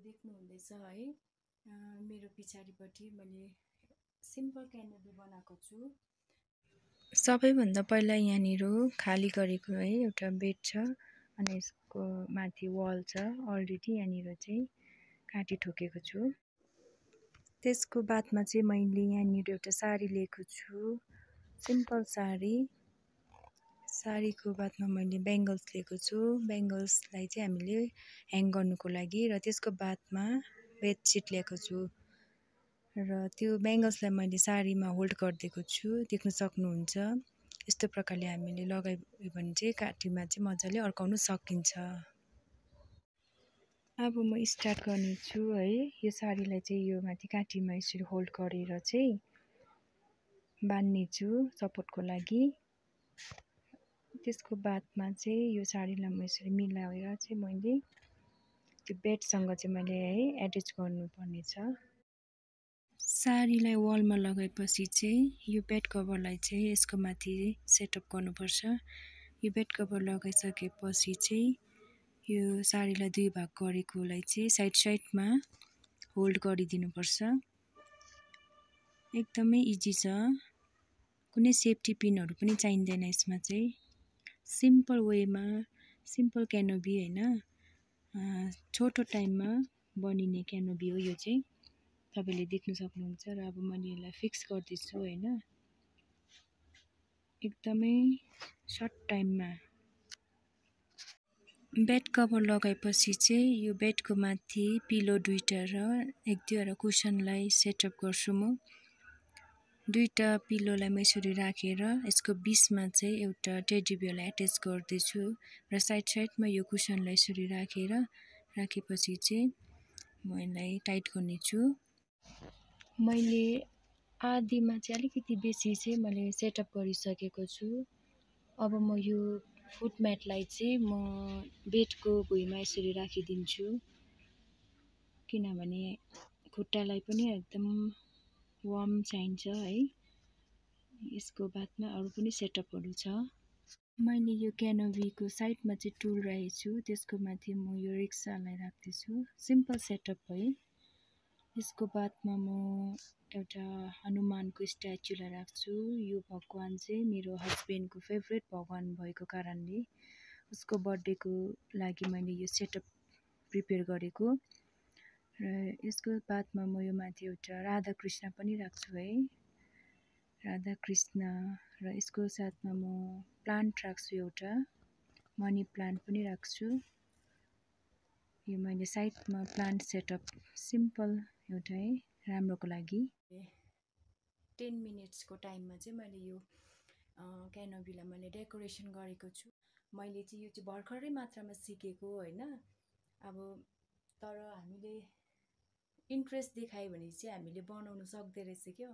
देख्नुहुँदैछ है मेरो पछाडिपट्टि मैले सिम्पल क्यानोपी बनाएको छु। सबैभन्दा पहिला यहाँनिर खाली गरेको है एउटा बेड छ अनि यसको माथि वाल छ। अलरेडी यहाँनिर चाहिँ काटी ठोकेको छु। त्यसको बादमा चाहिँ मैले यहाँनिर एउटा साडी लिएको छु, सिम्पल साडी। साडीको बादमा मैले बेङ्गल्स लिएको छु। बेङ्गल्सलाई चाहिँ हामीले ह्याङ गर्नुको लागि, र त्यसको बादमा बेडसिट लिएको छु र त्यो बेङ्गल्सलाई मैले साडीमा होल्ड गरिदिएको छु, देख्न सक्नुहुन्छ। यस्तो प्रकारले हामीले लगायो भने चाहिँ काठीमा चाहिँ मजाले अड्काउन सकिन्छ। अब म स्टार्ट गर्नेछु है। यो साडीलाई चाहिँ यो माथि काठीमा यसरी होल्ड गरेर चाहिँ बान्नेछु सपोर्टको लागि। त्यसको बादमा चाहिँ यो साडीलाई म यसरी मिलाएर चाहिँ मैले त्यो बेडसँग चाहिँ मैले है एट्याच गर्नुपर्ने छ। साडीलाई वालमा लगाएपछि चाहिँ यो बेड कभरलाई चाहिँ यसको माथि सेटअप गर्नुपर्छ। यो बेड कभर लगाइसकेपछि चाहिँ यो साडीलाई दुई भाग गरेकोलाई चाहिँ साइडमा होल्ड गरिदिनुपर्छ। एकदमै इजी छ, कुनै सेफ्टी पिनहरू पनि चाहिँदैन यसमा चाहिँ। सिम्पल वेमा सिम्पल क्यानोपी हैन, छोटो टाइममा बनिने क्यानोपी हो यो चाहिँ, तपाईले देख्न सक्नुहुन्छ। र अब मैले यसलाई फिक्स गर्दैछु हैन, एकदमै सर्ट टाइममा। बेड कभर लगाएपछि चाहिँ यो बेडको माथि पिलो दुईटा र एक दुईवटा कुसनलाई सेटअप गर्छु म। दुईटा पिलोलाई म यसरी राखेर यसको बीचमा चाहिँ एउटा टेडी बियरलाई एट्याच गर्दैछु र साइडमा यो कुसनलाई यसरी राखेपछि चाहिँ म यसलाई टाइट गर्नेछु। मैले आधीमा चाहिँ अलिकति बेसी चाहिँ मैले सेटअप गरिसकेको छु। अब म यो फुट म्याटलाई चाहिँ म बेडको भुइँमा यसरी राखिदिन्छु, किनभने खुट्टालाई पनि एकदम वार्म चाहिन्छ है। यसको बादमा अरू पनि सेटअपहरू छ। मैले यो क्यानोपीको साइडमा चाहिँ टुल राखेको छु, त्यसको माथि म यो रिक्सालाई राख्दैछु। सिम्पल सेटअप है। यसको बादमा म एउटा हनुमानको स्ट्याचुलाई राख्छु। यो भगवान चाहिँ मेरो हस्बेन्डको फेभरेट भगवान भएको कारणले उसको बर्थडेको लागि मैले यो सेटअप प्रिपेयर गरेको। र यसको बादमा म यो माथि एउटा राधा कृष्ण पनि राख्छु है, राधा कृष्ण। र यसको साथमा म प्लान्ट राख्छु, एउटा मनी प्लान्ट पनि राख्छु। यो मैले साइडमा प्लान्ट सेटअप सिम्पल एउटा है राम्रोको लागि। 10 मिनट्सको टाइममा चाहिँ मैले यो क्यानोपीलाई मैले डेकोरेसन गरेको छु। मैले चाहिँ यो चाहिँ भर्खरै मात्रामा सिकेको हैन। अब तर हामीले इन्ट्रेस्ट देखायो भने चाहिँ हामीले बनाउन सक्दै रहेछ क्या।